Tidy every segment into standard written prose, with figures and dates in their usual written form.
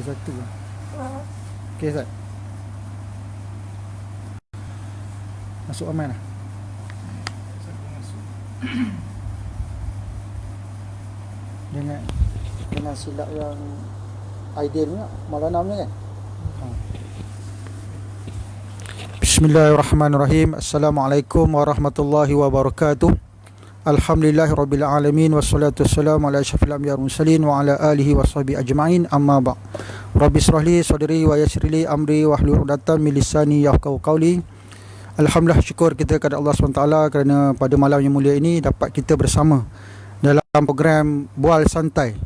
satu. Okey Ustaz. Masuk aman lah. Dengan silap yang ideal ni Maulana punya kan. Bismillahirrahmanirrahim. Assalamualaikum warahmatullahi wabarakatuh. Alhamdulillahirabbil alamin wassalatu wassalamu ala asyrafil anbiya'i wal mursalin wa ala alihi washabihi ajma'in. Amma ba'. Rabbi shrah li sadri wa yassir li amri wahlul 'uqdatam min lisani yafqahu qawli. Alhamdulillah, syukur kita kepada Allah SWT kerana pada malam yang mulia ini dapat kita bersama dalam program Bual Santai.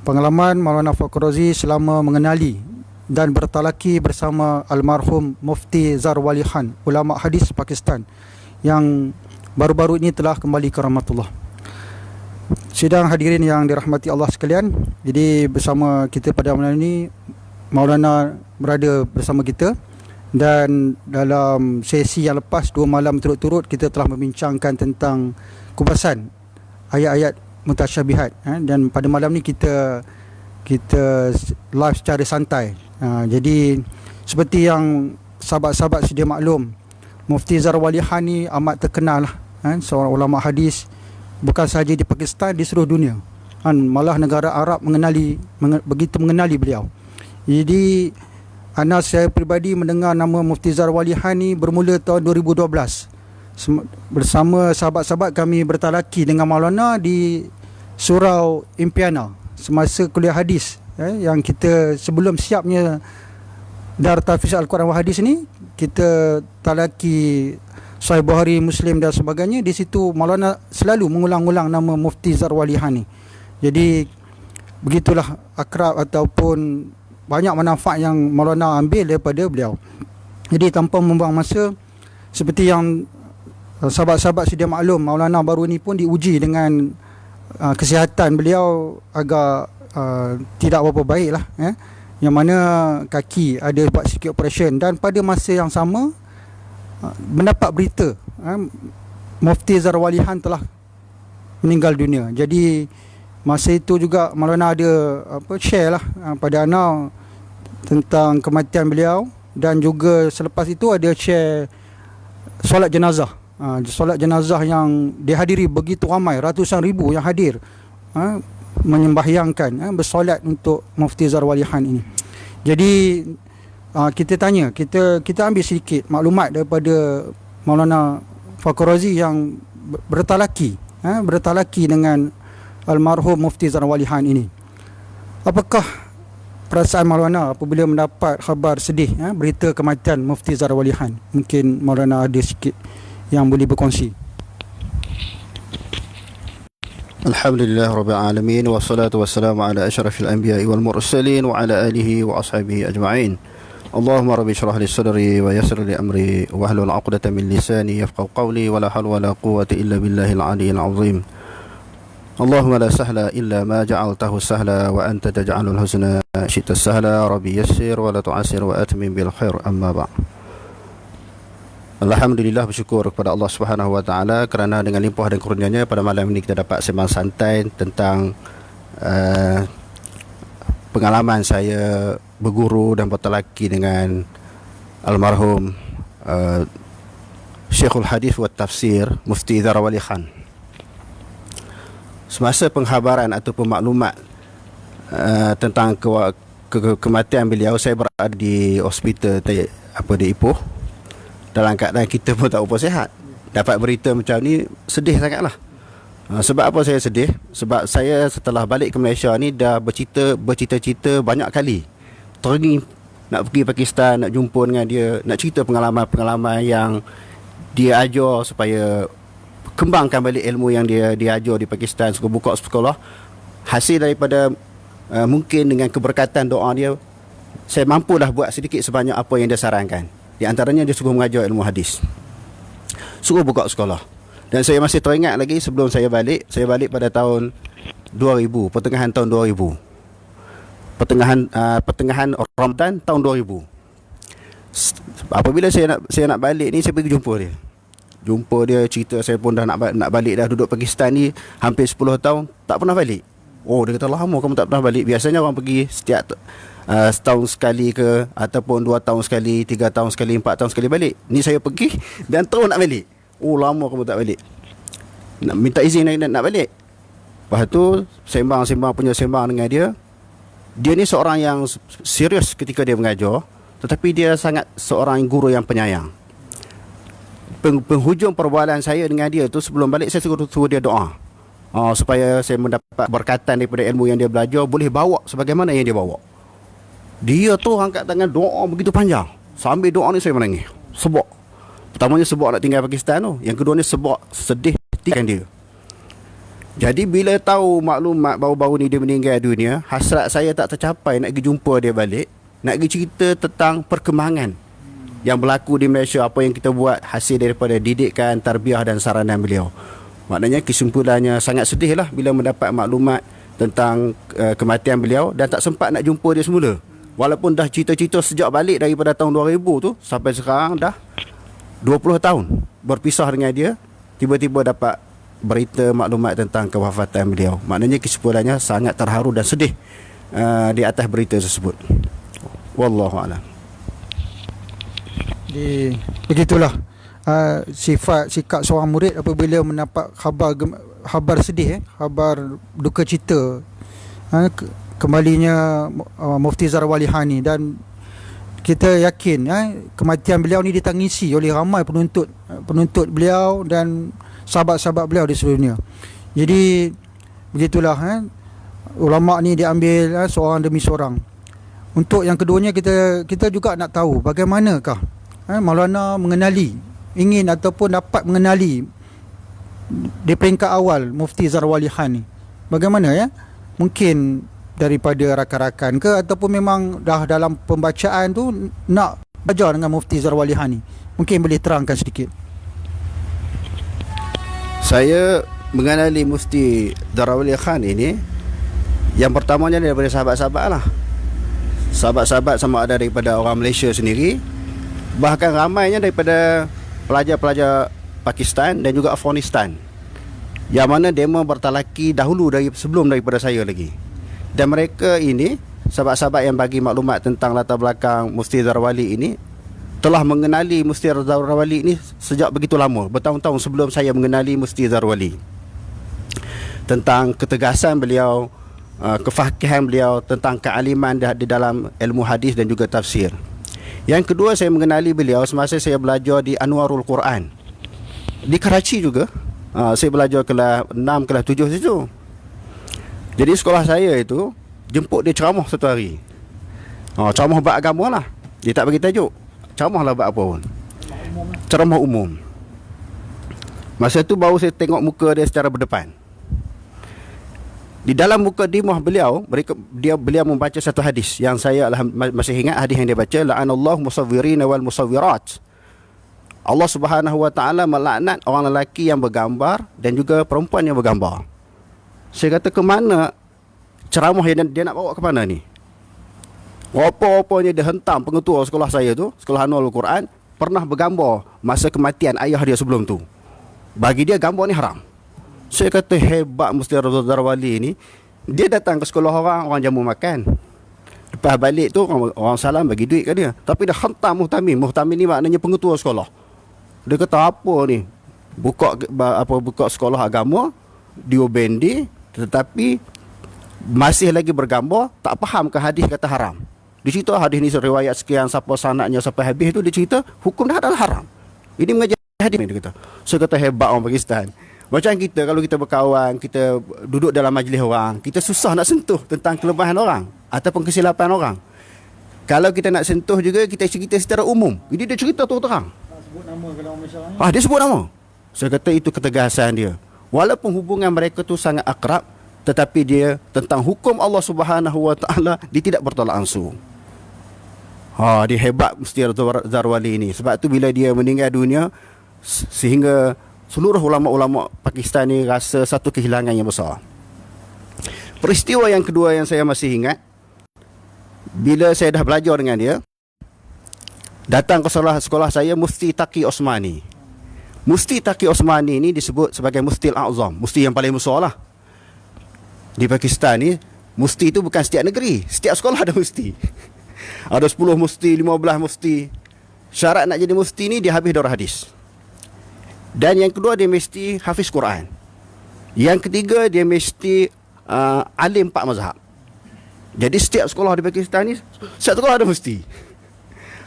Pengalaman Maulana Fakhr Razi selama mengenali dan bertalaki bersama almarhum Mufti Zarwali Khan, ulama hadis Pakistan, yang baru-baru ini telah kembali ke rahmatullah. Sidang hadirin yang dirahmati Allah sekalian, jadi bersama kita pada malam ini Maulana berada bersama kita, dan dalam sesi yang lepas 2 malam turut-turut kita telah membincangkan tentang kupasan ayat-ayat mutasyabihat, dan pada malam ni kita live secara santai. Jadi seperti yang sahabat-sahabat sedia maklum, Mufti Zarwali Khan ni amat terkenal lah, seorang ulama hadis bukan sahaja di Pakistan, di seluruh dunia, malah negara Arab begitu mengenali beliau. Jadi saya peribadi mendengar nama Mufti Zarwali Khan ni bermula tahun 2012. Bersama sahabat-sahabat kami bertalaki dengan Maulana di Surau Impiana semasa kuliah hadis, yang kita sebelum siapnya Dar Tahfiz Al-Quran wa Hadis ni, kita talaki Sahih Bukhari, Muslim dan sebagainya. Di situ Maulana selalu mengulang-ulang nama Mufti Zarwali Khan ni. Jadi begitulah akrab ataupun banyak manfaat yang Maulana ambil daripada beliau. Jadi tanpa membuang masa, seperti yang sahabat-sahabat sedia maklum, Maulana baru ni pun diuji dengan kesihatan beliau agak tidak berapa baik lah, yang mana kaki ada buat sikit operation, dan pada masa yang sama mendapat berita Mufti Zarwali Khan telah meninggal dunia. Jadi masa itu juga Maulana ada share lah pada anak tentang kematian beliau, dan juga selepas itu ada share solat jenazah. Solat jenazah yang dihadiri begitu ramai, ratusan ribu yang hadir, menyembahyangkan, bersolat untuk Mufti Zarwali Khan ini. Jadi kita tanya, kita ambil sedikit maklumat daripada Maulana Fakhr Razi yang bertalaki dengan almarhum Mufti Zarwali Khan ini. Apakah perasaan Maulana apabila mendapat khabar sedih, berita kematian Mufti Zarwali Khan? Mungkin Maulana ada sikit yang boleh berkongsi. Alhamdulillah Rabbil Alamin, wassalatu wassalamu ala asyrafil anbiya'i wal mursalin wa ala alihi wa ashabihi ajma'in. Allahumma rabbi syrah li sadri wa yassir li amri wahlul 'uqdatam min lisani yafqahu qawli wa la hawla wa la quwwata illa billahil 'aliyyil 'azim. Allahumma la sahla illa ma ja'altahu sahla wa anta taj'alul huzna syi'ta sahla. Rabbi yassir wa la tu'assir wa atmim bil khair. Amma ba'. Alhamdulillah, bersyukur kepada Allah Subhanahu wa taala kerana dengan limpah dan kurnianya pada malam ini kita dapat sembang santai tentang pengalaman saya berguru dan bertalaki dengan almarhum Syekhul Hadis wa Tafsir Mufti Zarwali Khan. Semasa penghabaran atau maklumat tentang kematian beliau, saya berada di hospital di Ipoh. Dalam keadaan kita pun tak berapa sihat. Dapat berita macam ni, sedih sangatlah. Sebab apa saya sedih? Sebab saya setelah balik ke Malaysia ni dah bercita-cita banyak kali teringin nak pergi Pakistan, nak jumpa dengan dia, nak cerita pengalaman-pengalaman yang dia ajar supaya kembangkan balik ilmu yang dia ajar di Pakistan, suka buka sekolah. Hasil daripada mungkin dengan keberkatan doa dia, saya mampulah buat sedikit sebanyak apa yang dia sarankan. Di antaranya dia suruh mengajar ilmu hadis, suruh buka sekolah. Dan saya masih teringat lagi sebelum saya balik pada tahun 2000, pertengahan tahun 2000, pertengahan Ramadan tahun 2000. Apabila saya nak balik ni, saya pergi jumpa dia, cerita saya pun dah nak balik dah, duduk Pakistan ni hampir 10 tahun tak pernah balik. Oh, dia kata lama kamu tak pernah balik. Biasanya orang pergi setiap setahun sekali ke, ataupun 2 tahun sekali, 3 tahun sekali, 4 tahun sekali balik. Ni saya pergi dan terus nak balik. Oh, lama kamu tak balik. Nak minta izin nak balik. Lepas tu sembang dengan dia. Dia ni seorang yang serius ketika dia mengajar, tetapi dia sangat seorang guru yang penyayang. Penghujung perbualan saya dengan dia tu, sebelum balik saya suruh dia doa, supaya saya mendapat berkatan daripada ilmu yang dia belajar boleh bawa sebagaimana yang dia bawa. Dia tu angkat tangan doa begitu panjang. Sambil doa ni saya menangis. Sebab pertamanya sebab nak tinggal Pakistan tu, yang kedua ni sebab sedih hatikan dia. Jadi bila tahu maklumat baru-baru ni dia meninggal dunia, hasrat saya tak tercapai nak pergi jumpa dia balik, nak pergi cerita tentang perkembangan yang berlaku di Malaysia, apa yang kita buat hasil daripada didikan, tarbiyah dan saranan beliau. Maknanya kesimpulannya sangat sedih lah bila mendapat maklumat tentang kematian beliau dan tak sempat nak jumpa dia semula. Walaupun dah cerita-cerita sejak balik daripada tahun 2000 tu sampai sekarang dah 20 tahun berpisah dengan dia, tiba-tiba dapat berita maklumat tentang kewafatan beliau. Maknanya kesimpulannya sangat terharu dan sedih di atas berita tersebut. Wallahu a'lam. Begitulah sikap seorang murid apabila mendapat khabar sedih, khabar duka cita kembalinya Mufti Zarwali Hani. Dan kita yakin kematian beliau ni ditangisi oleh ramai penuntut beliau dan sahabat-sahabat beliau di seluruh dunia. Jadi begitulah, ulama ni diambil seorang demi seorang. Untuk yang keduanya, kita juga nak tahu bagaimanakah Maulana ingin ataupun dapat mengenali di peringkat awal Mufti Zarwali Khan ni. Bagaimana mungkin daripada rakan-rakan ke, ataupun memang dah dalam pembacaan tu nak belajar dengan Mufti Zarwali Khan ni. Mungkin boleh terangkan sedikit. Saya mengenali Mufti Zarwali Khan ini, yang pertamanya daripada sahabat-sahabat lah. Sahabat-sahabat sama ada daripada orang Malaysia sendiri, bahkan ramainya daripada pelajar-pelajar Pakistan dan juga Afghanistan, yang mana demo bertalaki dahulu sebelum daripada saya lagi. Dan mereka ini, sahabat-sahabat yang bagi maklumat tentang latar belakang Mufti Zarwali ini, telah mengenali Mufti Zarwali ini sejak begitu lama, bertahun-tahun sebelum saya mengenali Mufti Zarwali. Tentang ketegasan beliau, kefakihan beliau, tentang kealiman di dalam ilmu hadis dan juga tafsir. Yang kedua, saya mengenali beliau semasa saya belajar di Anwarul Quran di Karachi juga. Saya belajar kelas 6, kelas 7 situ. Jadi sekolah saya itu jemput dia ceramah satu hari. Ceramah bab agama lah. Dia tak bagi tajuk, ceramah lah bab apa pun, ceramah umum. Masa tu baru saya tengok muka dia secara berdepan. Di dalam mukadimah beliau, beliau membaca satu hadis yang saya masih ingat hadis yang dia baca, la'anallahu musawwirin wal musawwirat. Allah Subhanahu wa taala melaknat orang lelaki yang bergambar dan juga perempuan yang bergambar. Saya kata, ke mana ceramah yang dia nak bawa ke mana ni? Apa-apanya dia hentam pengetua sekolah saya tu, sekolah Anwarul Quran, pernah bergambar masa kematian ayah dia sebelum tu. Bagi dia gambar ni haram. Saya kata, hebat Mufti Zarwali ni. Dia datang ke sekolah orang jamu makan. Lepas balik tu orang salam bagi duit ke dia, tapi dia hentam muhtamin. Muhtamin ni maknanya pengetua sekolah. Dia kata, apa ni, buka sekolah agama di Ubendi, tetapi masih lagi bergambar, tak faham ke hadis kata haram. Dia cerita hadis ni riwayat sekian, siapa sanadnya sampai habis tu, dia cerita hukum dah adalah haram. Ini mengajar hadis, dia kata. Saya kata, hebat orang Pakistan. Macam kita, kalau kita berkawan, kita duduk dalam majlis orang, kita susah nak sentuh tentang kelebihan orang ataupun kesilapan orang. Kalau kita nak sentuh juga, kita cerita secara umum. Jadi dia cerita terang. Sebut nama kalau orang dia sebut nama. Saya kata itu ketegasan dia. Walaupun hubungan mereka tu sangat akrab, tetapi dia tentang hukum Allah Subhanahu wa taala dia tidak bertolak ansur. Dia hebat Mufti Zarwali ini. Sebab tu bila dia meninggal dunia, sehingga seluruh ulama-ulama Pakistan ni rasa satu kehilangan yang besar. Peristiwa yang kedua yang saya masih ingat, bila saya dah belajar dengan dia, datang ke sekolah saya Mufti Taqi Osmani. Mufti Taqi Osmani ni disebut sebagai Mufti Al-A'zam, mufti yang paling besar lah. Di Pakistan ni, mufti tu bukan setiap negeri, setiap sekolah ada mufti. Ada 10 mufti, 15 mufti. Syarat nak jadi mufti ni dia habis daurah hadis. Dan yang kedua dia mesti hafiz Quran. Yang ketiga dia mesti alim 4 mazhab. Jadi setiap sekolah di Pakistan ni, setiap sekolah ada mufti.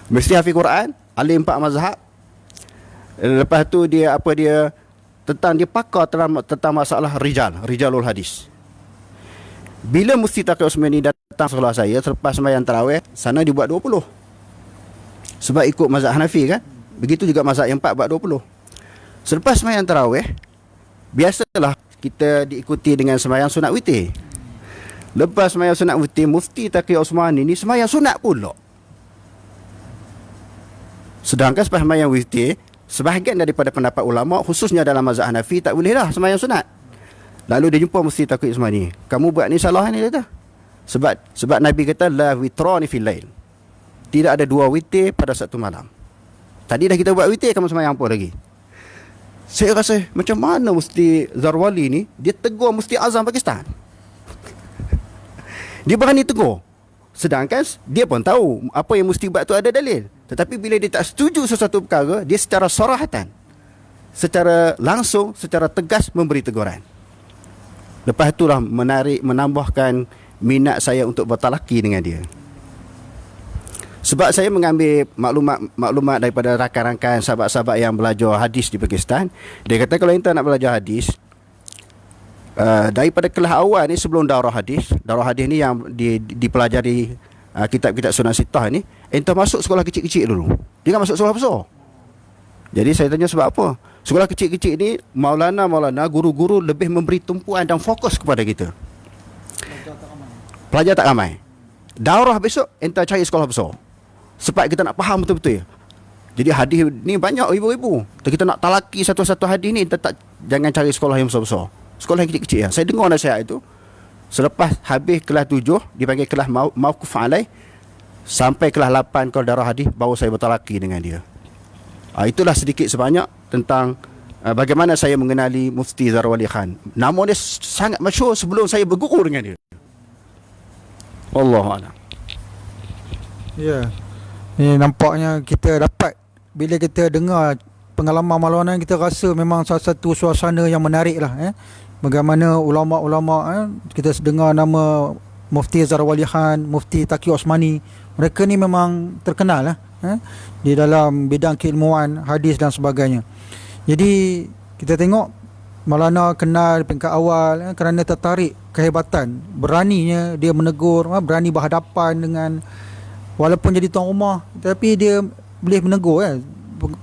Mesti hafiz Quran, alim 4 mazhab. Lepas tu dia dia pakar tentang masalah rijalul hadis. Bila Mufti Taqi Osmani datang sekolah saya selepas sembahyang tarawih, sana dibuat 20. Sebab ikut mazhab Hanafi kan. Begitu juga mazhab yang 4 buat 20. Selepas sembahyang tarawih, biasalah kita diikuti dengan sembahyang sunat witir. Lepas sembahyang sunat witir, Mufti Taqi Osmani ni sembahyang sunat pula. Sedangkan selepas sembahyang witir, sebahagian daripada pendapat ulama khususnya dalam mazhab Hanafi tak boleh dah sembahyang sunat. Lalu dia jumpa Mufti Taqi Osmani. Kamu buat ni salah ni, dia kata. Sebab Nabi kata la witrani fil lail. Tidak ada 2 witir pada satu malam. Tadi dah kita buat witir, kamu sembahyang apa lagi? Saya rasa macam mana Mufti Zarwali ni dia tegur Mufti Azam Pakistan. Dia berani tegur. Sedangkan dia pun tahu apa yang Mufti buat tu ada dalil. Tetapi bila dia tak setuju sesuatu perkara, dia secara sarahatan, secara langsung, secara tegas memberi teguran. Lepas itulah menambahkan minat saya untuk bertalaki dengan dia. Sebab saya mengambil maklumat daripada rakan-rakan sahabat-sahabat yang belajar hadis di Pakistan. Dia kata kalau kita nak belajar hadis, daripada kelas awal ni sebelum daurah hadis ni yang dipelajari kitab-kitab Sunan Sittah ni, entah masuk sekolah kecil-kecil dulu. Dia kan masuk sekolah besar. Jadi saya tanya sebab apa? Sekolah kecil-kecil ni Maulana, guru-guru lebih memberi tumpuan dan fokus kepada kita. Pelajar tak ramai. Daurah besok entah cari sekolah besar. Sebab kita nak faham betul-betul. Jadi hadis ni banyak ibu-ibu. Kita nak talaki satu-satu hadis ni, jangan cari sekolah yang besar-besar. Sekolah yang kecil-kecil ya. Saya dengar nasihat itu. Selepas habis kelas 7, dipanggil kelas mauquf alai, sampai kelas 8 kalau darah hadis, baru saya bertalaki dengan dia. Itulah sedikit sebanyak tentang bagaimana saya mengenali Mufti Zarwali Khan. Nama dia sangat masyhur sebelum saya berguru dengan dia. Wallahualam. Ya. Ni nampaknya kita dapat, bila kita dengar pengalaman Maulana, kita rasa memang salah satu suasana yang menarik lah. Bagaimana ulama-ulama, kita dengar nama Mufti Zarwali Khan, Mufti Taqi Osmani, mereka ni memang terkenal lah di dalam bidang keilmuan hadis dan sebagainya. Jadi kita tengok Maulana kenal peringkat awal kerana tertarik kehebatan, beraninya dia menegur, berani berhadapan dengan, walaupun jadi tuan rumah tapi dia boleh menegur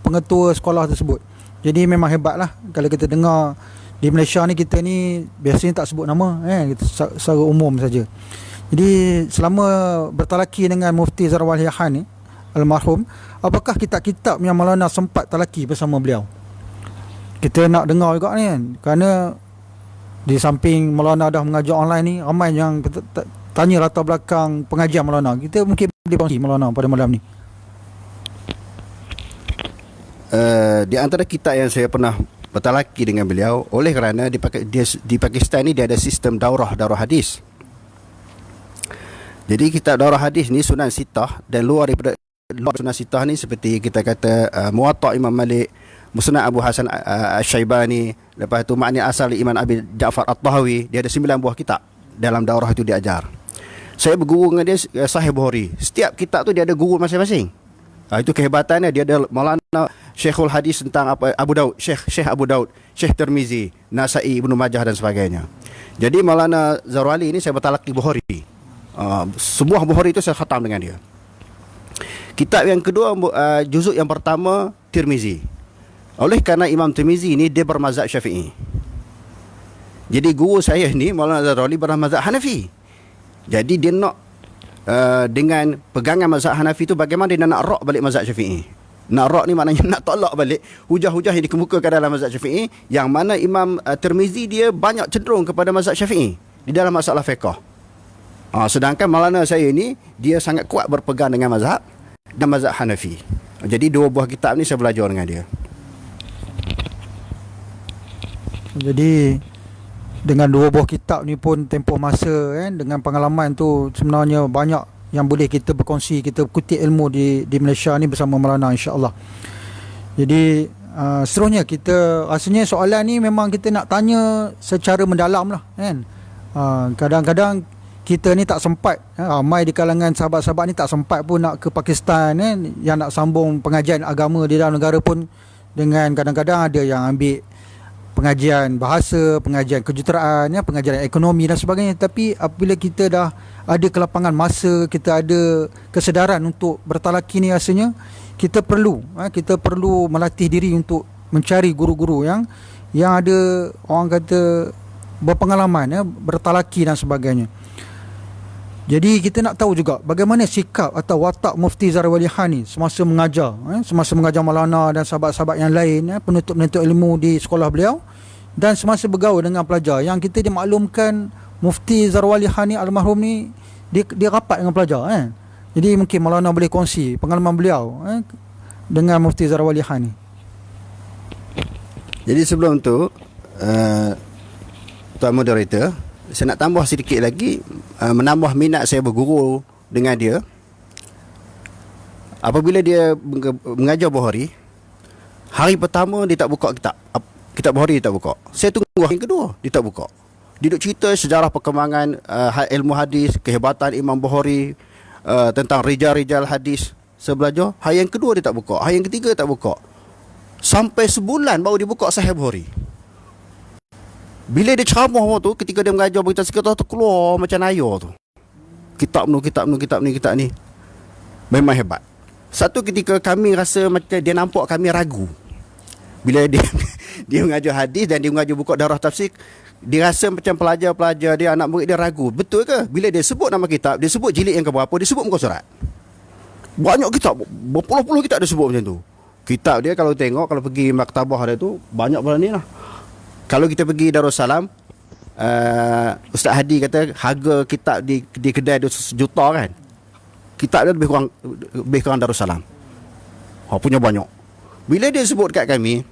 pengetua sekolah tersebut. Jadi memang hebatlah. Kalau kita dengar di Malaysia ni, kita ni biasanya tak sebut nama, kita secara umum saja. Jadi selama bertalaki dengan Mufti Zarwali Khan ni almarhum, apakah kitab-kitab yang Maulana sempat talaki bersama beliau? Kita nak dengar juga ni kan, kerana di samping Maulana dah mengajar online ni, ramai yang tanya latar belakang pengajian Maulana. Kita mungkin boleh kongsi Maulana pada malam ni. Di antara kitab yang saya pernah bertalaki dengan beliau, oleh kerana di Pakistan ni dia ada sistem daurah hadis. Jadi kitab daurah hadis ni Sunan Sittah, dan luar Sunan Sittah ni seperti kita kata Muwatta Imam Malik, Musnad Abu Hasan Asy-Syaibani, lepas tu Ma'ni Asal Imam Abi Ja'far At-Tahawi. Dia ada 9 buah kitab dalam daurah itu diajar. Saya berguru dengan dia Sahih Bukhari. Setiap kitab tu dia ada guru masing-masing. Itu kehebatannya. Dia ada Maulana Syekhul Hadis tentang Abu Daud, Syekh Abu Daud, Syekh Tirmizi, Nasa'i, Ibnu Majah dan sebagainya. Jadi Maulana Zarwali ini saya bertalaki Bukhari. Sebuah Bukhari itu saya khatam dengan dia. Kitab yang kedua, juzuk yang pertama Tirmizi. Oleh kerana Imam Tirmizi ni dia bermazhab Syafi'i. Jadi guru saya ni Maulana Zarwali bermazhab Hanafi. Jadi dia nak dengan pegangan mazhab Hanafi tu, bagaimana dia nak rak balik mazhab Syafi'i. Nak rak ni maknanya nak tolak balik hujah-hujah yang dikemukakan dalam mazhab Syafi'i, yang mana Imam Tirmizi dia banyak cenderung kepada mazhab Syafi'i di dalam masalah fiqh. Sedangkan Maulana saya ni dia sangat kuat berpegang dengan mazhab dan mazhab Hanafi. Jadi 2 buah kitab ni saya belajar dengan dia. Jadi dengan dua buah kitab ni pun tempoh masa kan, dengan pengalaman tu sebenarnya banyak yang boleh kita berkongsi, kita kutip ilmu di Malaysia ni bersama Maulana, insya-Allah. Jadi seterusnya kita rasanya soalan ni memang kita nak tanya secara mendalam lah kan. Kadang-kadang kita ni tak sempat, ramai di kalangan sahabat-sahabat ni tak sempat pun nak ke Pakistan kan, yang nak sambung pengajian agama di dalam negara pun, dengan kadang-kadang ada yang ambil pengajian bahasa, pengajian kejuruteraan, ya, pengajian ekonomi dan sebagainya. Tapi apabila kita dah ada kelapangan masa, kita ada kesedaran untuk bertalaki ni, rasanya kita perlu melatih diri untuk mencari guru-guru yang ada, orang kata, berpengalaman, ya, bertalaki dan sebagainya. Jadi kita nak tahu juga bagaimana sikap atau watak Mufti Zahra Walihan ni semasa mengajar, semasa mengajar Maulana dan sahabat-sahabat yang lain, penuntut-penuntut ilmu di sekolah beliau, dan semasa bergaul dengan pelajar. Yang kita dimaklumkan Mufti Zahra Walihan ni, almarhum ni, dia rapat dengan pelajar kan. Jadi mungkin Maulana boleh kongsi pengalaman beliau dengan Mufti Zahra Walihan ni. Jadi sebelum tu, Tuan Moderator, saya nak tambah sedikit lagi, menambah minat saya berguru dengan dia. Apabila dia mengajar Bukhari, hari pertama dia tak buka kitab Bukhari, dia tak buka. Saya tunggu hari kedua, dia tak buka. Dia duk cerita sejarah perkembangan ilmu hadis, kehebatan Imam Bukhari, tentang rijal-rijal hadis. Saya belajar, hari yang kedua dia tak buka, hari yang ketiga tak buka. Sampai sebulan baru dia buka Sahih Bukhari. Bila dia ceramah tu, ketika dia mengajar berita sekitar tu, keluar macam air tu. Kitab ni. Memang hebat. Satu ketika kami rasa macam dia nampak kami ragu. Bila dia dia mengajar hadis dan dia mengajar buku darah tafsir, dia rasa macam pelajar-pelajar dia, anak murid dia ragu. Betul ke? Bila dia sebut nama kitab, dia sebut jilid yang keberapa, dia sebut muka surat. Banyak kitab, berpuluh-puluh kitab dia sebut macam tu. Kitab dia kalau tengok, kalau pergi maktabah dia tu, banyak pula ni lah. Kalau kita pergi Darussalam, Ustaz Hadi kata harga kitab di kedai tu sejuta kan. Kitab dia lebih kurang Darussalam. Punya banyak. Bila dia sebut kat kami,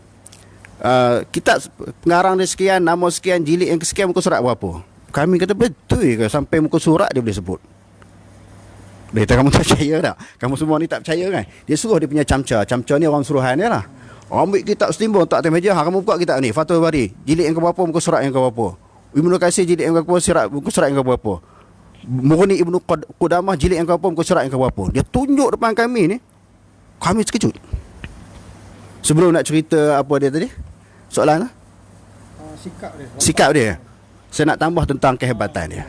kitab pengarang dia sekian, nama sekian, jilid yang sekian, muka surat berapa, kami kata betul ke sampai muka surat dia boleh sebut. Dia kata kamu tak percaya tak? Kamu semua ni tak percaya kan? Dia suruh dia punya camca ni orang suruhan dia lah. Ambil kitab setimbun tak atas meja, kamu buka kitab ni, Fathul Bari, jilid yang keberapa, muka surat yang keberapa. Ibnu Katsir jilid yang keberapa, muka surat yang keberapa. Mughni Ibnu Qudamah jilid yang keberapa, muka surat yang keberapa. Dia tunjuk depan kami ni. Kami terkejut. Sebelum nak cerita apa dia tadi? Soalan lah? Sikap dia. Saya nak tambah tentang kehebatan dia.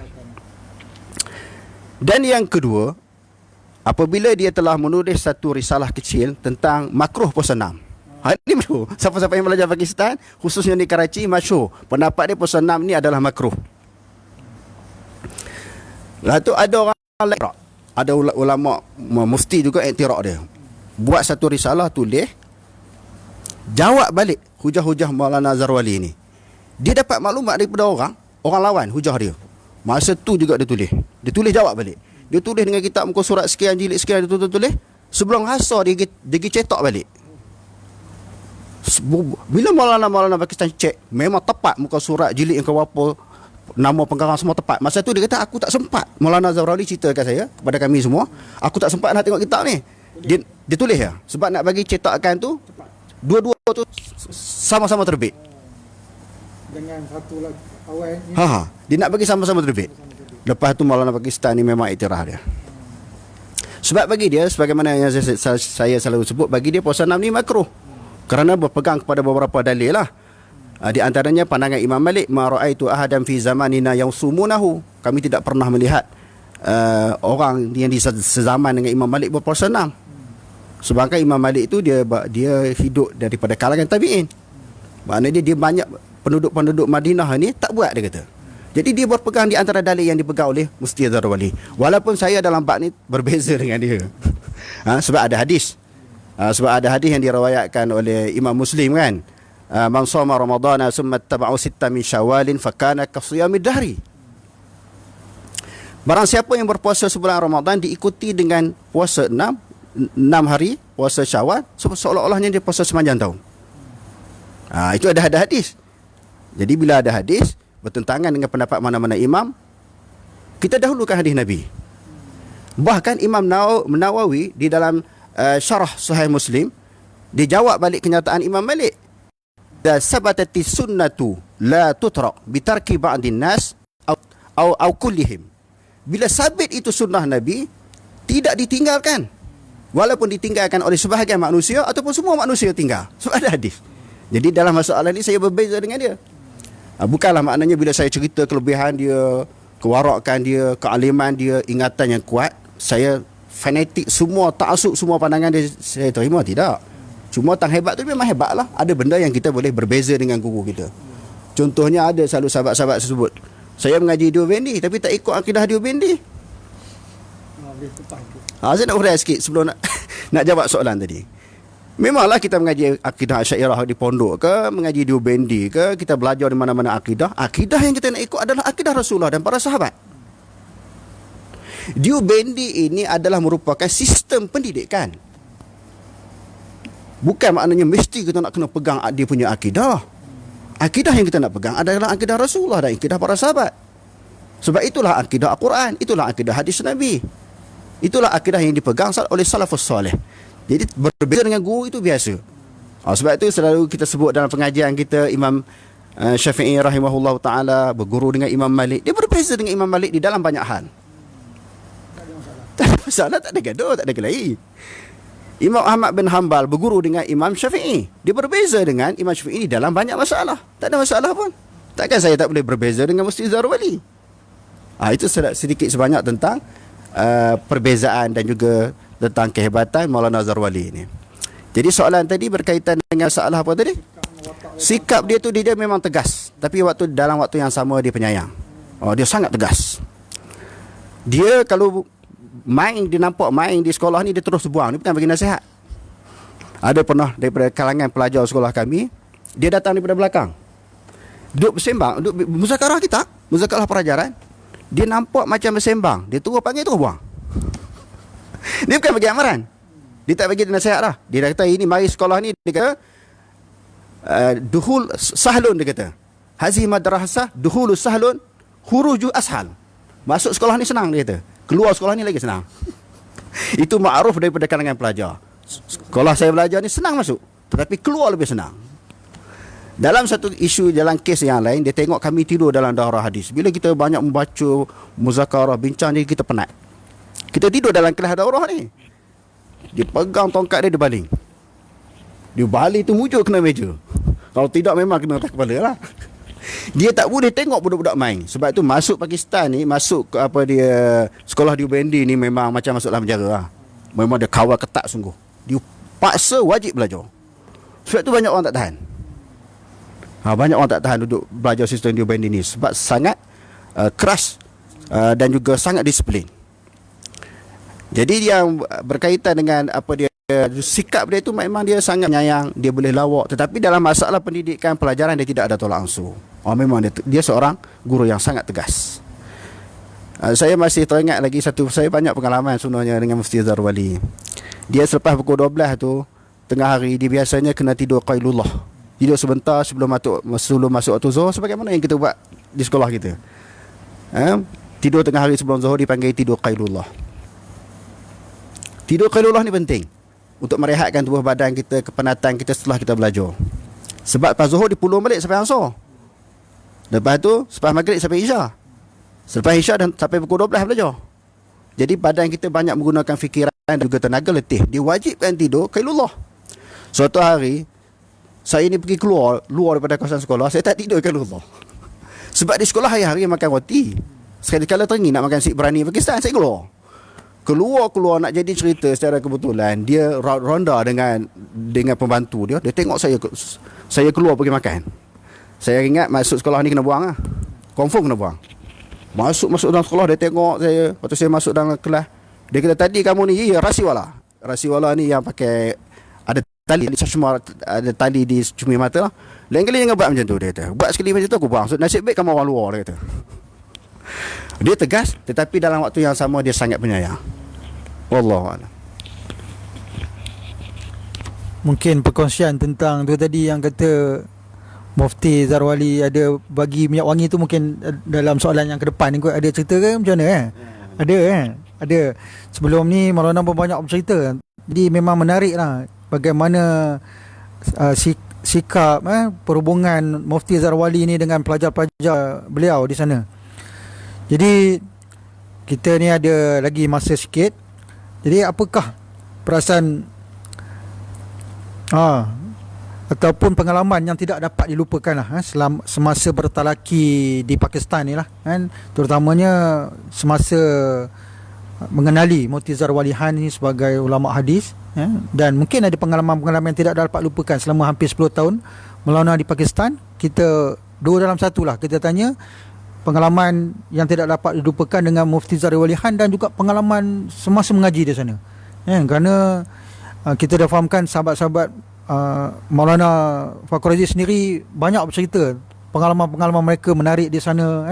Dan yang kedua, apabila dia telah menulis satu risalah kecil tentang makruh puasa 6. Ini masyhur. Siapa-siapa yang belajar Pakistan, khususnya di Karachi, masyhur. Pendapat dia puasa 6 ni adalah makruh. Lepas tu ada orang lain, ada ulama mufti juga iktiraf dia. Buat satu risalah, tulis, jawab balik hujah-hujah Maulana Zarwali ni. Dia dapat maklumat daripada orang lawan hujah dia. Masa tu juga dia tulis. Dia tulis jawab balik. Dia tulis dengan kitab muka surat sekian, jilid sekian, dia tulis. Sebelum asar dia pergi cetak balik. Bila Maulana Pakistan cek, memang tepat muka surat, jilid yang keberapa, nama pengarang semua tepat. Masa tu dia kata aku tak sempat. Maulana Zarwali cerita kat saya, kepada kami semua, aku tak sempat nak tengok kitab ni. Dia tulis ya, sebab nak bagi cetakan tu dua-dua tu sama-sama terbit. Dengan satu lagi awal ni. Dia nak bagi sama-sama terbit. Lepas tu Maulana Pakistan ni memang iktiraf dia. Sebab bagi dia, sebagaimana yang saya selalu sebut, bagi dia puasa 6 ni makruh. Kerana berpegang kepada beberapa dalil lah. Di antaranya pandangan Imam Malik, ma ra'aitu ahadan fi zamanina yausumunahu. Kami tidak pernah melihat orang yang di sezaman dengan Imam Malik berpuasa 6. Sebabkan Imam Malik itu dia hidup daripada kalangan tabi'in. Maknanya dia banyak penduduk-penduduk Madinah ni tak buat, dia kata. Jadi dia berpegang di antara dalil yang dipegang oleh Mufti Zarwali. Walaupun saya dalam bab ni berbeza dengan dia. Sebab ada hadis. Sebab ada hadis yang diriwayatkan oleh Imam Muslim kan. Man shoma ramadhana summa tabau sitta min syawalin fakana kasiyamid dahri. Barang siapa yang berpuasa sebulan Ramadan diikuti dengan puasa 6 hari puasa Syawal, seolah-olahnya dia puasa sepanjang tahun. Itu ada hadis. Jadi bila ada hadis, bertentangan dengan pendapat mana-mana imam, kita dahulukan hadis Nabi. Bahkan Imam Nawawi di dalam syarah Sahih Muslim, dia jawab balik kenyataan Imam Malik. Da sabatati sunnatu la tutraq bitarki ba'din nas au kullihim. Bila sabit itu sunnah Nabi, tidak ditinggalkan. Walaupun ditinggalkan oleh sebahagian manusia ataupun semua manusia tinggal. Sebab ada hadis. Jadi dalam masalah ni saya berbeza dengan dia. Bukanlah maknanya bila saya cerita kelebihan dia, kewarakan dia, kealiman dia, ingatan yang kuat, saya fanatik semua, ta'asub semua pandangan dia saya terima, tidak. Cuma tang hebat tu memang hebat lah. Ada benda yang kita boleh berbeza dengan guru kita. Contohnya ada selalu sahabat-sahabat sebut, saya mengaji Diobendi tapi tak ikut akidah Diobendi. Saya nak urai sikit sebelum nak jawab soalan tadi. Memanglah kita mengaji akidah Asy'ariyah di pondok ke, mengaji Diobendi ke, kita belajar di mana-mana akidah. Akidah yang kita nak ikut adalah akidah Rasulullah dan para sahabat. Diobendi ini adalah merupakan sistem pendidikan. Bukan maknanya mesti kita nak kena pegang dia punya akidah. Akidah yang kita nak pegang adalah akidah Rasulullah dan akidah para sahabat. Sebab itulah akidah Al-Quran, itulah akidah hadis Nabi. Itulah akidah yang dipegang oleh salafus soleh. Jadi berbeza dengan guru itu biasa. Sebab itu selalu kita sebut dalam pengajian kita, Imam Syafi'i rahimahullah ta'ala berguru dengan Imam Malik. Dia berbeza dengan Imam Malik di dalam banyak hal. Tak ada masalah, tak ada gaduh, tak ada kelahi. Imam Ahmad bin Hanbal berguru dengan Imam Syafi'i. Dia berbeza dengan Imam Syafi'i di dalam banyak masalah. Tak ada masalah pun. Takkan saya tak boleh berbeza dengan Mufti Zarwali? Itu sedikit sebanyak tentang perbezaan dan juga tentang kehebatan Maulana Zarwali ini. Jadi soalan tadi berkaitan dengan masalah apa tadi? Sikap dia tu dia memang tegas, tapi dalam waktu yang sama dia penyayang. Dia sangat tegas. Dia kalau dia nampak main di sekolah ni, dia terus buang. Dia bukan bagi nasihat. Ada pernah daripada kalangan pelajar sekolah kami, dia datang daripada belakang, duduk bersembang, duduk muzakarah kita, muzakarah pelajaran. Dia nampak macam bersembang, dia terus panggil, terus buang. Dia bukan bagi amaran, dia tak bagi nasihat lah. Dia dah kata, ini mari sekolah ni, dia kata duhul sahlun, dia kata hazi madrasah duhulu sahlun khuruju ashal. Masuk sekolah ni senang, dia kata. Keluar sekolah ni lagi senang. Itu ma'ruf daripada kalangan pelajar. Sekolah saya belajar ni senang masuk, tetapi keluar lebih senang. Dalam satu isu dalam kes yang lain, dia tengok kami tidur dalam daurah hadis. Bila kita banyak membaca muzakarah, bincang, jadi kita penat. Kita tidur dalam kelas daurah ni. Dia pegang tongkat dia, dia baling. Dia baling tu mujur kena meja. Kalau tidak memang kena atas kepala lah. Dia tak boleh tengok budak-budak main. Sebab tu masuk Pakistan ni, masuk ke sekolah Diobendi ni memang macam masuk dalam penjara lah. Memang dia kawal ketat sungguh. Dia paksa wajib belajar. Sebab tu banyak orang tak tahan. Banyak orang tak tahan duduk belajar sistem Diobendi ni. Sebab sangat keras dan juga sangat disiplin. Jadi yang berkaitan dengan sikap dia tu memang dia sangat menyayang, dia boleh lawak. Tetapi dalam masalah pendidikan, pelajaran, dia tidak ada tolak ansur. Memang dia seorang guru yang sangat tegas. Saya masih teringat lagi saya banyak pengalaman sebenarnya dengan Mufti Zarwali. Dia selepas pukul 12 tu, tengah hari, dia biasanya kena tidur qailullah. Tidur sebentar sebelum masuk waktu zuhur, sebagaimana yang kita buat di sekolah kita. Tidur tengah hari sebelum zuhur dipanggil tidur qailullah. Tidur qailullah ni penting untuk merehatkan tubuh badan kita, kepenatan kita setelah kita belajar. Sebab lepas zuhur dipulung balik sampai asar. Lepas tu selepas maghrib sampai isya. Selepas isya dan sampai pukul 12 belajar. Jadi badan kita banyak menggunakan fikiran dan juga tenaga letih. Diwajibkan tidur qailullah. Suatu hari saya ni pergi luar daripada kawasan sekolah, saya tak tidur qailullah. Sebab di sekolah hari-hari makan roti. Sekali-kala teringin nak makan nasi berani Pakistan, saya keluar nak jadi cerita. Secara kebetulan dia ronda dengan pembantu dia tengok saya keluar pergi makan. Saya ingat masuk sekolah ni kena buang lah. Confirm kena buang. Masuk dalam sekolah, dia tengok saya. Lepas tu saya masuk dalam kelas, dia kata, tadi kamu ni rasiwala ni yang pakai ada tali di sashmar, ada tali di cumi mata lah. Lain kali jangan buat macam tu, dia kata. Buat sekali macam tu aku buang. So, nasib baik kamu orang luar, dia kata. Dia tegas, tetapi dalam waktu yang sama dia sangat penyayang. Wallahualam. Mungkin perkongsian tentang tu tadi yang kata Mufti Zarwali ada bagi minyak wangi tu, mungkin dalam soalan yang ke depan ni kot ada cerita ke macam mana Ada Ada. Sebelum ni Maulana pun banyak bercerita. Jadi memang menarik lah bagaimana sikap perhubungan Mufti Zarwali ni dengan pelajar-pelajar beliau di sana. Jadi kita ni ada lagi masa sikit. Jadi apakah perasaan ataupun pengalaman yang tidak dapat dilupakan lah semasa bertalaki di Pakistan ni lah kan, terutamanya semasa mengenali Mufti Zarwali Han ni sebagai ulama hadis dan mungkin ada pengalaman-pengalaman yang tidak dapat lupakan selama hampir 10 tahun Maulana di Pakistan. Kita dua dalam satu lah, kita tanya pengalaman yang tidak dapat dilupakan dengan Mufti Zarwali Han dan juga pengalaman semasa mengaji di sana kerana kita dah fahamkan sahabat-sahabat Maulana Fakhur Razi sendiri banyak bercerita pengalaman-pengalaman mereka menarik di sana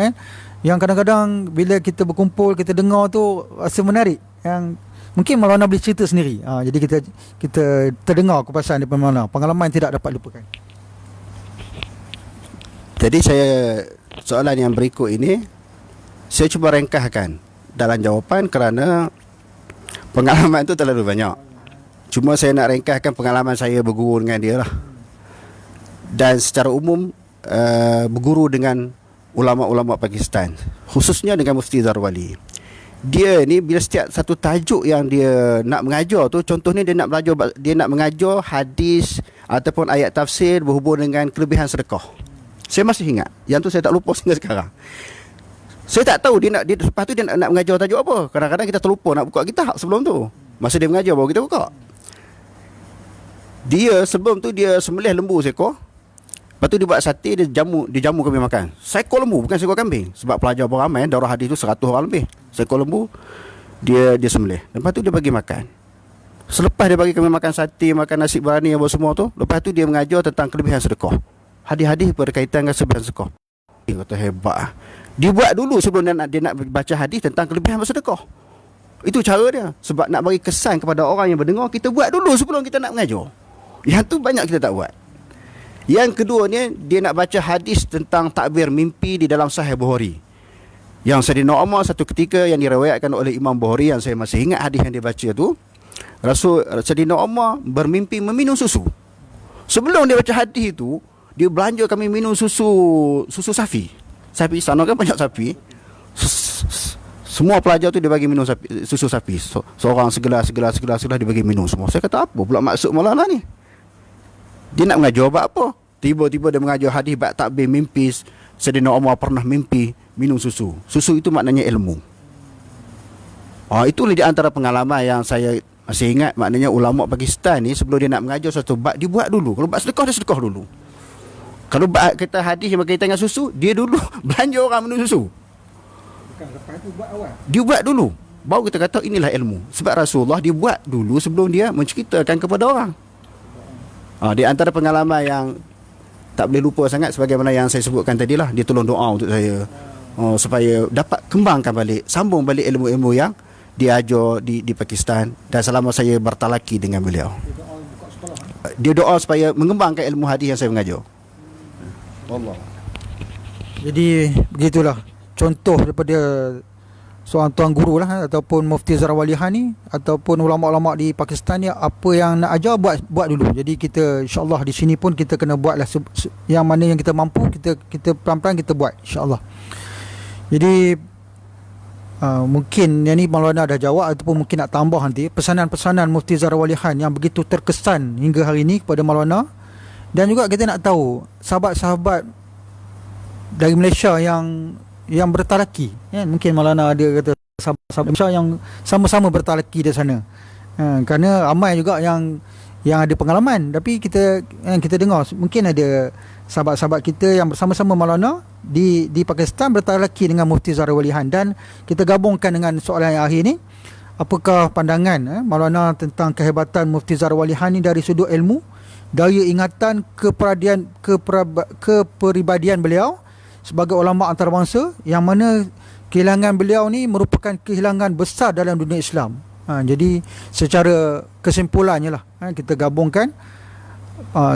yang kadang-kadang bila kita berkumpul, kita dengar tu rasa menarik, yang mungkin Maulana boleh cerita sendiri. Jadi kita terdengar kepasan daripada Maulana, pengalaman yang tidak dapat lupakan. Jadi soalan yang berikut ini saya cuba ringkaskan dalam jawapan kerana pengalaman itu terlalu banyak. Cuma saya nak ringkaskan pengalaman saya berguru dengan dia lah. Dan secara umum berguru dengan ulama-ulama Pakistan, khususnya dengan Mufti Zarwali. Dia ni bila setiap satu tajuk yang dia nak mengajar tu, contohnya dia nak mengajar hadis ataupun ayat tafsir berhubung dengan kelebihan sedekah. Saya masih ingat. Yang tu saya tak lupa sehingga sekarang. Saya tak tahu lepas tu dia nak mengajar tajuk apa. Kadang-kadang kita terlupa nak buka kitab sebelum tu. Masa dia mengajar baru kita buka. Dia sebelum tu dia sembelih lembu seekor. Lepas tu dia buat sate, dia jamu kami makan. Seekor lembu, bukan seekor kambing. Sebab pelajar pun ramai, darah hadis tu 100 orang lebih. Seekor lembu dia sembelih. Lepas tu dia bagi makan. Selepas dia bagi kami makan sate, makan nasi berani apa semua tu, lepas tu dia mengajar tentang kelebihan sedekah. Hadis-hadis berkaitan dengan kelebihan sedekah. Dia kata hebat. Dia buat dulu sebelum dia nak baca hadis tentang kelebihan bersedekah. Itu cara dia. Sebab nak bagi kesan kepada orang yang berdengar, kita buat dulu sebelum kita nak mengajar. Yang tu banyak kita tak buat. Yang kedua ni, dia nak baca hadis tentang takbir mimpi di dalam Sahih Bukhari. Yang Sayyidina Umar satu ketika yang diriwayatkan oleh Imam Bukhari, yang saya masih ingat hadis yang dia baca tu, Sayyidina Umar bermimpi meminum susu. Sebelum dia baca hadis itu, dia belanja kami minum susu sapi. Sapi sana kan banyak sapi. Semua pelajar tu dia bagi minum susu sapi. Seorang segelas dia bagi minum semua. Saya kata apa pula maksud Maulana ni? Dia nak mengajar bab apa? Tiba-tiba dia mengajar hadis bab takbir mimpi. Sayyidina Umar pernah mimpi minum susu. Susu itu maknanya ilmu. Itulah di antara pengalaman yang saya masih ingat. Maknanya ulama Pakistan ni sebelum dia nak mengajar satu bab, dia buat dulu. Kalau bab sedekah, dia sedekah dulu. Kalau bab kita hadis yang berkaitan dengan susu, dia dulu belanja orang minum susu. Bukan lepas tu buat awal. Dia buat dulu. Baru kita kata inilah ilmu. Sebab Rasulullah dia buat dulu sebelum dia menceritakan kepada orang. Di antara pengalaman yang tak boleh lupa sangat, sebagaimana yang saya sebutkan tadi lah, dia tolong doa untuk saya supaya dapat kembangkan balik, sambung balik ilmu-ilmu yang dia ajar di Pakistan. Dan selama saya bertalaki dengan beliau, dia doa supaya mengembangkan ilmu hadis yang saya mengajar. Allah. Jadi begitulah contoh daripada seorang tuan guru lah ataupun Mufti Zarwali Han ni, ataupun ulama-ulama di Pakistan ni, apa yang nak ajar buat dulu. Jadi kita insya-Allah di sini pun kita kena buatlah yang mana yang kita mampu, kita pelan-pelan kita buat insya-Allah. Jadi mungkin yang ni Maulana dah jawab, ataupun mungkin nak tambah nanti pesanan-pesanan Mufti Zarwali Han yang begitu terkesan hingga hari ini kepada Maulana. Dan juga kita nak tahu sahabat-sahabat dari Malaysia yang bertalaki, mungkin Maulana ada kata sahabat-sahabat Malaysia yang sama-sama bertalaki di sana, kerana ramai juga yang ada pengalaman. Tapi kita dengar mungkin ada sahabat-sahabat kita yang bersama-sama Maulana di Pakistan bertalaki dengan Mufti Zarwali Han. Dan kita gabungkan dengan soalan yang akhir ni, apakah pandangan Maulana tentang kehebatan Mufti Zarwali Han ni dari sudut ilmu, daya ingatan, kepribadian beliau sebagai ulama antarabangsa, yang mana kehilangan beliau ni merupakan kehilangan besar dalam dunia Islam. Jadi secara kesimpulannya lah, kita gabungkan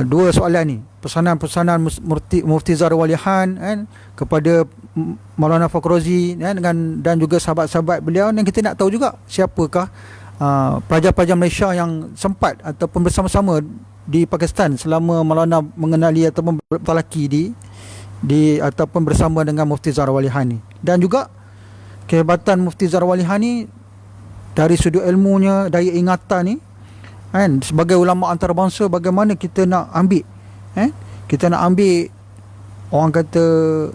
dua soalan ni, pesanan-pesanan Mufti Zahra Walihan kan, kepada Maulana Fakhruzi kan, dan juga sahabat-sahabat beliau, dan kita nak tahu juga siapakah pelajar-pelajar Malaysia yang sempat ataupun bersama-sama di Pakistan selama Maulana mengenali ataupun bertalaki di ataupun bersama dengan Mufti Zahra Walihan ni. Dan juga kehebatan Mufti Zahra Walihan ni dari sudut ilmunya, daya ingatan ni kan, sebagai ulama antarabangsa, bagaimana kita nak ambil kita nak ambil, orang kata,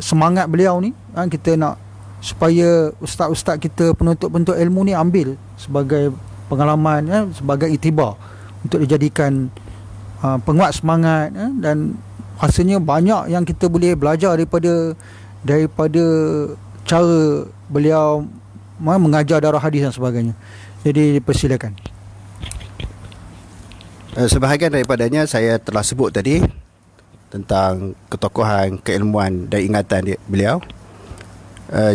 semangat beliau ni kan, kita nak supaya ustaz-ustaz kita, penuntut-penuntut ilmu ni ambil sebagai pengalaman sebagai iktibar untuk dijadikan penguat semangat dan rasanya banyak yang kita boleh belajar daripada cara beliau mengajar darah hadis dan sebagainya. Jadi persilakan. Sebahagian daripadanya saya telah sebut tadi tentang ketokohan, keilmuan dan ingatan beliau,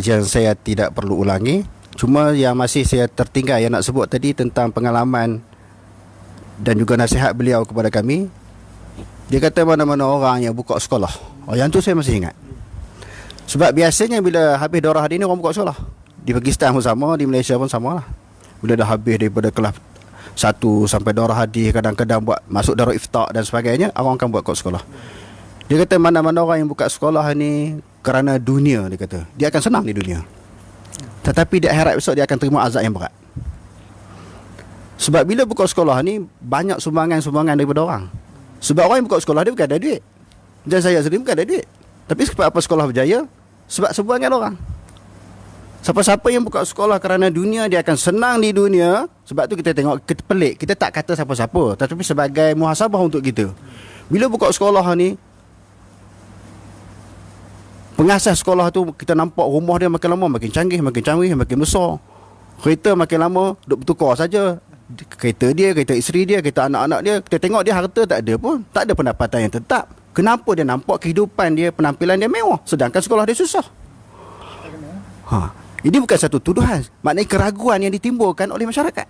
yang saya tidak perlu ulangi. Cuma yang masih saya tertinggal yang nak sebut tadi tentang pengalaman dan juga nasihat beliau kepada kami. Dia kata mana-mana orang yang buka sekolah. Yang tu saya masih ingat. Sebab biasanya bila habis daurah hadis ni orang buka sekolah. Di Pakistan pun sama, di Malaysia pun sama lah. Bila dah habis daripada kelas 1 sampai daurah hadis, kadang-kadang buat masuk darul iftar dan sebagainya, orang akan buat sekolah. Dia kata mana-mana orang yang buka sekolah ni kerana dunia, dia kata, dia akan senang di dunia. Tetapi di akhirat besok dia akan terima azab yang berat. Sebab bila buka sekolah ni banyak sumbangan-sumbangan daripada orang. Sebab orang yang buka sekolah dia bukan ada duit. Dan saya sendiri bukan ada duit. Tapi sebab apa sekolah berjaya? Sebab sumbangan orang. Siapa-siapa yang buka sekolah kerana dunia, dia akan senang di dunia. Sebab tu kita tengok, kita pelik. Kita tak kata siapa-siapa, tetapi sebagai muhasabah untuk kita. Bila buka sekolah ni, pengasas sekolah tu, kita nampak rumah dia makin lama makin canggih, makin besar. Kereta makin lama duk bertukar saja. Kereta dia, kereta isteri dia, kereta anak-anak dia. Kita tengok dia harta tak ada pun, tak ada pendapatan yang tetap. Kenapa dia nampak kehidupan dia, penampilan dia mewah, sedangkan sekolah dia susah? Ini bukan satu tuduhan, maknanya keraguan yang ditimbulkan oleh masyarakat.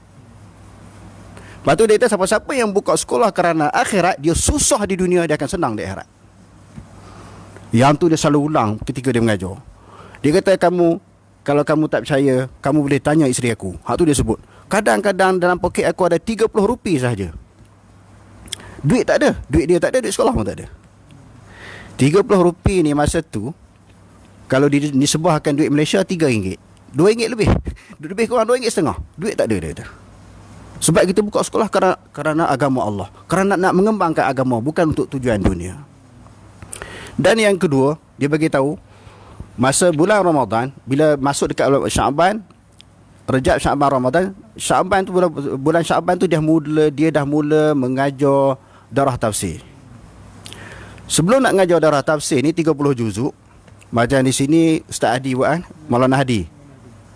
Lepas tu dia kata siapa-siapa yang buka sekolah kerana akhirat, dia susah di dunia, dia akan senang di akhirat. Yang tu dia selalu ulang ketika dia mengajar. Dia kata, kalau kamu tak percaya, kamu boleh tanya isteri aku. Hak tu dia sebut, kadang-kadang dalam poket aku ada 30 rupi sahaja. Duit tak ada, duit dia tak ada, duit sekolah pun tak ada. 30 rupi ni masa tu, kalau disebuahkan duit Malaysia, RM3, RM2 lebih. Lebih kurang RM2.5. Duit tak ada dia kata. Sebab kita buka sekolah kerana agama Allah, kerana nak mengembangkan agama, bukan untuk tujuan dunia. Dan yang kedua, dia bagi tahu masa bulan Ramadan, bila masuk dekat Syaban, Rejab, Syaban, Ramadan. Syaban tu, bulan Syaban tu dia dah mula mengajar darah tafsir. Sebelum nak mengajar darah tafsir ni 30 juzuk. Macam di sini Ustaz Hadi buat kan, Maulana Hadi.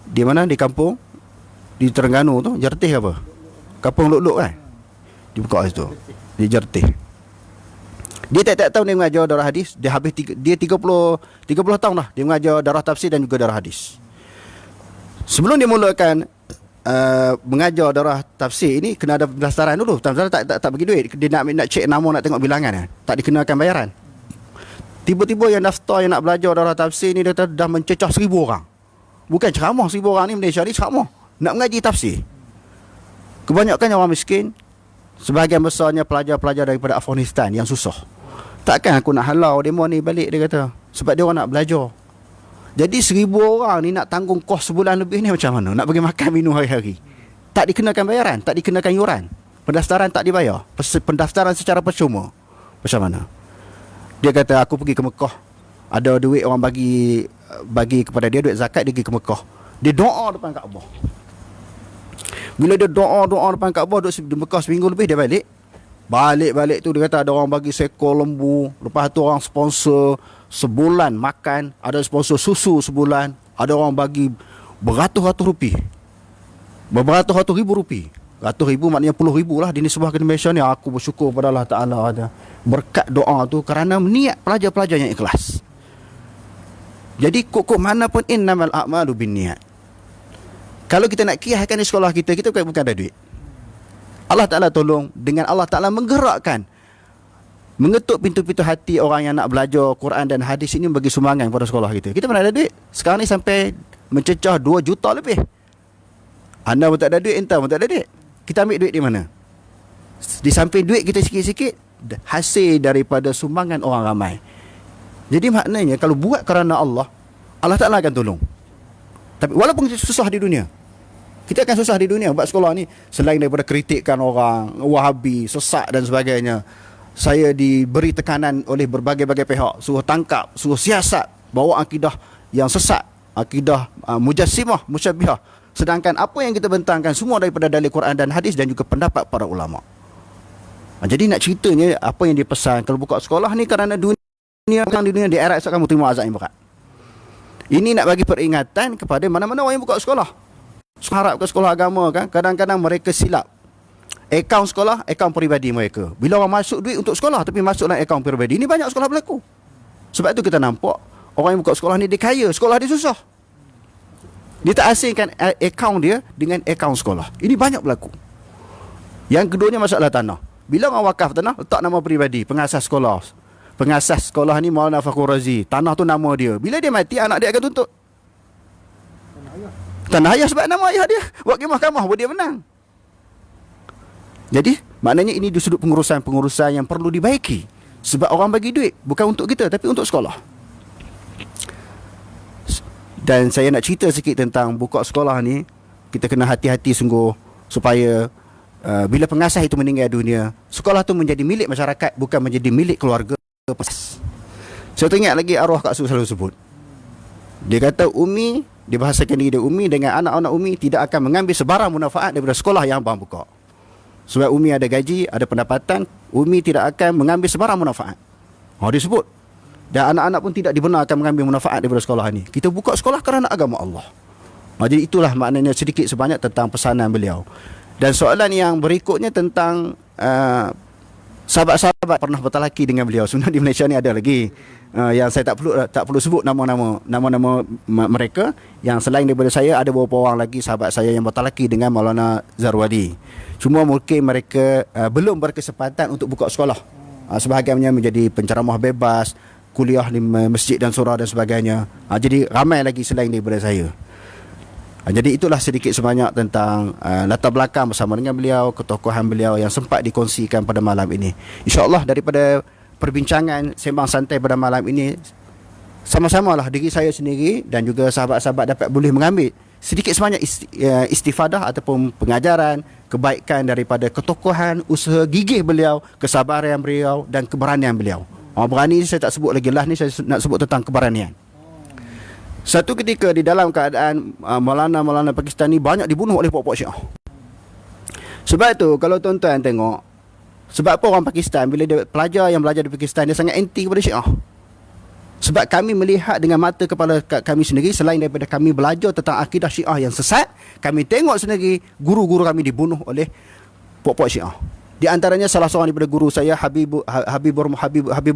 Di mana? Di kampung di Terengganu tu, Jertih apa? Kampung Luk-Luk kan? Di buka situ. Di Jertih. Dia tak tahu dia mengajar darah hadis. Dia habis dia 30 tahun lah dia mengajar darah tafsir dan juga darah hadis. Sebelum dia mulakan mengajar darah tafsir ini, kena ada pendaftaran dulu. Pendaftaran tak bagi duit. Dia nak cek nama, nak tengok bilangan, tak dikenakan bayaran. Tiba-tiba yang daftar, yang nak belajar darah tafsir ni, dia dah mencecah 1,000 orang. Bukan ceramah 1,000 orang ni, Malaysia ni ceramah, nak mengaji tafsir. Kebanyakan orang miskin, sebahagian besarnya pelajar-pelajar daripada Afghanistan yang susah. Takkan aku nak halau demo ni balik, dia kata, sebab dia orang nak belajar. Jadi 1,000 orang ni nak tanggung kos sebulan lebih ni macam mana? Nak bagi makan minum hari-hari. Tak dikenakan bayaran, tak dikenakan yuran. Pendaftaran tak dibayar. Pendaftaran secara percuma. Macam mana? Dia kata, aku pergi ke Mekah, ada duit orang bagi kepada dia, duit zakat, dia pergi ke Mekah. Dia doa depan Kaabah. Bila dia doa depan Kaabah, duduk di Mekah seminggu lebih, dia balik tu dia kata ada orang bagi seekor lembu. Lepas tu orang sponsor sebulan makan, ada sponsor susu sebulan, ada orang bagi beratus-ratus rupiah, beratus-ratus ribu rupiah. Ratus ribu maknanya puluh ribu lah di sebuah di Malaysia ni. Aku bersyukur kepada Allah Ta'ala berkat doa tu kerana niat pelajar-pelajar yang ikhlas. Jadi kok mana pun innamal a'malu binniat. Kalau kita nak kiaskan di sekolah kita bukan ada duit. Allah Ta'ala tolong dengan Allah Ta'ala menggerakkan mengetuk pintu-pintu hati orang yang nak belajar Quran dan hadis ini bagi sumbangan pada sekolah kita. Kita mana ada duit? Sekarang ni sampai mencecah 2 juta lebih. Anda pun tak ada duit, entah pun tak ada duit. Kita ambil duit di mana? Di samping duit kita sikit-sikit, hasil daripada sumbangan orang ramai. Jadi maknanya kalau buat kerana Allah, Allah Ta'ala akan tolong. Tapi walaupun kita susah di dunia, kita akan susah di dunia buat sekolah ni. Selain daripada kritikkan orang Wahabi, sesat dan sebagainya, saya diberi tekanan oleh berbagai-bagai pihak, suruh tangkap, suruh siasat, bawa akidah yang sesat, akidah mujassimah, musyabbihah. Sedangkan apa yang kita bentangkan semua daripada dalil Quran dan hadis dan juga pendapat para ulama. Jadi nak ceritanya apa yang dipesan kalau buka sekolah ni kerana dunia, orang di dunia di akhirat kamu terima azab yang berat. Ini nak bagi peringatan kepada mana-mana orang yang buka sekolah. Harap ke sekolah agama kan, kadang-kadang mereka silap. Akaun sekolah, akaun peribadi mereka. Bila orang masuk duit untuk sekolah tapi masuk dalam akaun peribadi, ini banyak sekolah berlaku. Sebab tu kita nampak orang yang buka sekolah ni dia kaya, sekolah dia susah. Dia tak asingkan akaun dia dengan akaun sekolah. Ini banyak berlaku. Yang keduanya masalah tanah. Bila orang wakaf tanah, letak nama peribadi, pengasas sekolah. Pengasas sekolah ni Maulana Fakhrul Razi. Tanah tu nama dia. Bila dia mati, anak dia akan tuntut tanah ayah sebab nama ayah dia. Buat ke mahkamah buat dia menang. Jadi maknanya ini di sudut pengurusan-pengurusan yang perlu dibaiki. Sebab orang bagi duit bukan untuk kita tapi untuk sekolah. Dan saya nak cerita sikit tentang buka sekolah ni. Kita kena hati-hati sungguh supaya bila pengasas itu meninggal dunia, sekolah tu menjadi milik masyarakat, bukan menjadi milik keluarga. Saya teringat lagi arwah Kak Su selalu sebut. Dia kata Umi, dia bahasakan diri dia Umi dengan anak-anak Umi tidak akan mengambil sebarang manfaat daripada sekolah yang abang buka. Sebab Umi ada gaji, ada pendapatan, Umi tidak akan mengambil sebarang manfaat. Dia sebut. Dan anak-anak pun tidak dibenarkan mengambil manfaat daripada sekolah ni. Kita buka sekolah kerana agama Allah. Jadi itulah maknanya sedikit sebanyak tentang pesanan beliau. Dan soalan yang berikutnya tentang sahabat-sahabat pernah bertalaki dengan beliau. Sebenarnya di Malaysia ni ada lagi yang saya tak perlu sebut nama-nama mereka. Yang selain daripada saya, ada beberapa orang lagi sahabat saya yang bertalaki dengan Maulana Zarwadi. Cuma mungkin mereka belum berkesempatan untuk buka sekolah. Sebahagiannya menjadi penceramah bebas, kuliah di masjid dan surau dan sebagainya. Jadi ramai lagi selain daripada saya. Jadi itulah sedikit sebanyak tentang latar belakang bersama dengan beliau, ketokohan beliau yang sempat dikongsikan pada malam ini. InsyaAllah daripada perbincangan sembang santai pada malam ini, sama-samalah diri saya sendiri dan juga sahabat-sahabat dapat boleh mengambil sedikit sebanyak istifadah ataupun pengajaran, kebaikan daripada ketokohan, usaha gigih beliau, kesabaran beliau dan keberanian beliau. Berani saya tak sebut lagi lah, ni saya nak sebut tentang keberanian. Satu ketika di dalam keadaan Maulana Pakistan ni banyak dibunuh oleh puak-puak Syiah. Sebab tu kalau tuan-tuan tengok, sebab apa orang Pakistan bila dia pelajar yang belajar di Pakistan dia sangat anti kepada Syiah. Sebab kami melihat dengan mata kepala kami sendiri, selain daripada kami belajar tentang akidah Syiah yang sesat, kami tengok sendiri guru-guru kami dibunuh oleh puak-puak Syiah. Di antaranya salah seorang daripada guru saya Habibur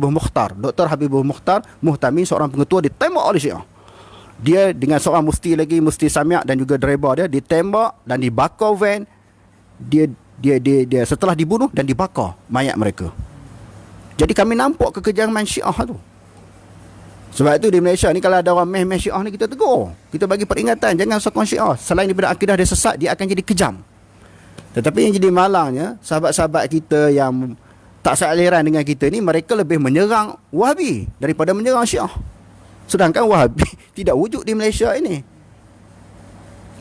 Mukhtar, Dr. Habibur Mukhtar Muhtamin, seorang pengetua, ditembak oleh Syiah. Dia dengan seorang mufti lagi, Mufti Samiak dan juga driver dia ditembak dan dibakar van. Dia setelah dibunuh dan dibakar mayat mereka. Jadi kami nampak kekejaman Syiah tu. Sebab itu di Malaysia ni kalau ada orang meh-meh Syiah ni, kita tegur, kita bagi peringatan, jangan sokong Syiah. Selain daripada akidah dia sesat, dia akan jadi kejam. Tetapi yang jadi malangnya, sahabat-sahabat kita yang tak sealiran dengan kita ni, mereka lebih menyerang Wahabi daripada menyerang Syiah. Sedangkan Wahabi tidak wujud di Malaysia ini.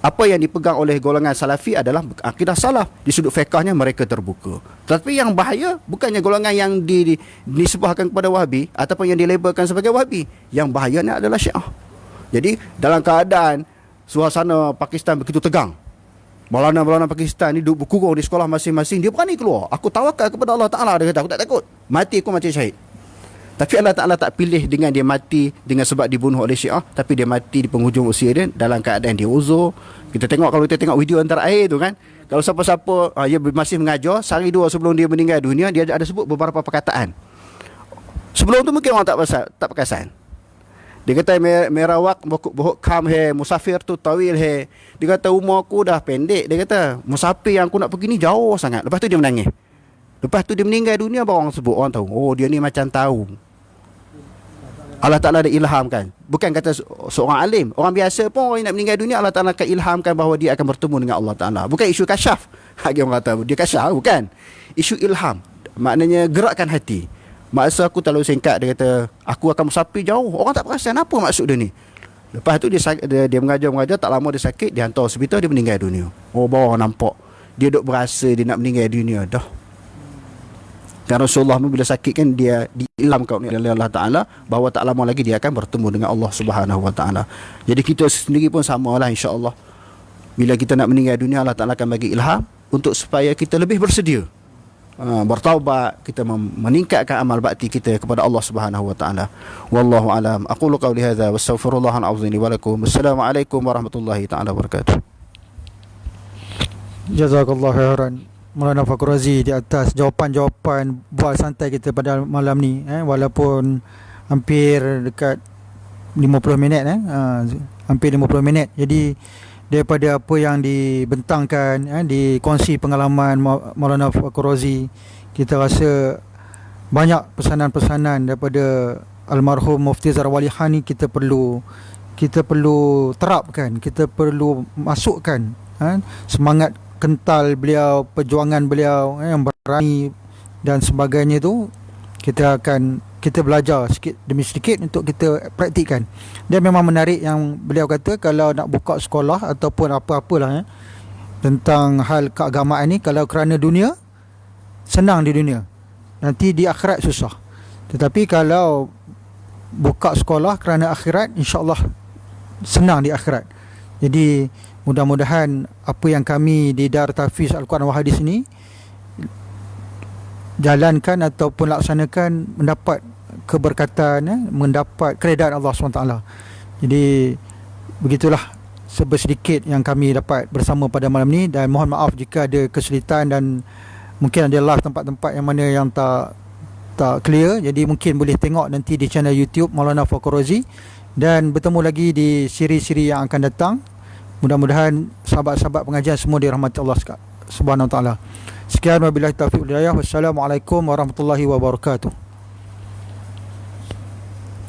Apa yang dipegang oleh golongan Salafi adalah akidah salaf. Di sudut fiqahnya mereka terbuka. Tapi yang bahaya bukannya golongan yang disebahkan kepada Wahabi ataupun yang dilabelkan sebagai Wahabi. Yang bahayanya adalah Syiah. Jadi dalam keadaan suasana Pakistan begitu tegang, Maulana Pakistan ni duduk berkurung di sekolah masing-masing, dia berani keluar. Aku tawakal kepada Allah Ta'ala. Dia kata, aku tak takut. Mati aku mati syahid. Tapi Allah Ta'ala tak pilih dengan dia mati dengan sebab dibunuh oleh Syiah, tapi dia mati di penghujung usia dia dalam keadaan dia uzur. Kita tengok, kalau kita tengok video antara air tu kan, kalau siapa-siapa dia masih mengajar, sehari dua sebelum dia meninggal dunia, dia ada sebut beberapa perkataan. Sebelum tu mungkin orang tak perasan. Dia kata merawak bohok kam he, musafir tu tawil he. Dia kata umur aku dah pendek. Dia kata musafir yang aku nak pergi ni jauh sangat. Lepas tu dia menangis. Lepas tu dia meninggal dunia, baru orang sebut, orang tahu, oh dia ni macam tahu. Allah Ta'ala ada ilhamkan. Bukan kata seorang alim, orang biasa pun orang yang nak meninggal dunia, Allah Ta'ala akan ilhamkan bahawa dia akan bertemu dengan Allah Ta'ala. Bukan isu kasyaf. Hagi orang kata dia kasyaf, bukan. Isu ilham, maknanya gerakkan hati. Masa aku terlalu singkat, dia kata aku akan musafir jauh, orang tak perasan apa maksud dia ni. Lepas tu dia mengajar, tak lama dia sakit, dia hantar hospital, dia meninggal dunia. Oh, baru orang nampak dia duk berasa dia nak meninggal dunia dah. Dan Rasulullah bila sakit kan, dia diilhamkan oleh Allah Ta'ala bahawa tak lama lagi dia akan bertemu dengan Allah Subhanahu Wa Ta'ala. Jadi kita sendiri pun samalah, insya-Allah. Bila kita nak meninggal dunia, Allah Ta'ala akan bagi ilham untuk supaya kita lebih bersedia bertaubat, kita meningkatkan amal bakti kita kepada Allah Subhanahu Wa Ta'ala. Wallahu alam. Aqulu qawli hadza wa astaghfirullahal azim li wa lakum. Assalamualaikum warahmatullahi taala wabarakatuh. Jazakallahu khairan Maulana Fakhur Razi di atas jawapan-jawapan bual santai kita pada malam ni, walaupun hampir dekat 50 minit, hampir 50 minit. Jadi daripada apa yang dibentangkan, dikongsi pengalaman Maulana Fakhur Razi, kita rasa banyak pesanan-pesanan daripada almarhum Mufti Zahra Walihan ni kita perlu terapkan, kita perlu masukkan semangat kental beliau, perjuangan beliau yang berani dan sebagainya tu, kita belajar sikit demi sedikit untuk kita praktikkan. Dan memang menarik yang beliau kata, kalau nak buka sekolah ataupun apa-apalah tentang hal keagamaan ni, kalau kerana dunia senang di dunia, nanti di akhirat susah. Tetapi kalau buka sekolah kerana akhirat, insya-Allah senang di akhirat. Jadi mudah-mudahan apa yang kami di Darul Tahfiz Al-Quran wal Hadis ni jalankan ataupun laksanakan, mendapat keberkatan, mendapat keredaan Allah SWT. Jadi begitulah sedikit yang kami dapat bersama pada malam ni, dan mohon maaf jika ada kesulitan dan mungkin ada live tempat-tempat yang mana yang tak clear. Jadi mungkin boleh tengok nanti di channel YouTube Maulana Fakhur Razi, dan bertemu lagi di siri-siri yang akan datang. Mudah-mudahan sahabat-sahabat pengajian semua dirahmati Allah Subhanahu Wa Taala. Sekian wabillahi taufiq wal hidayah. Wassalamualaikum warahmatullahi wabarakatuh.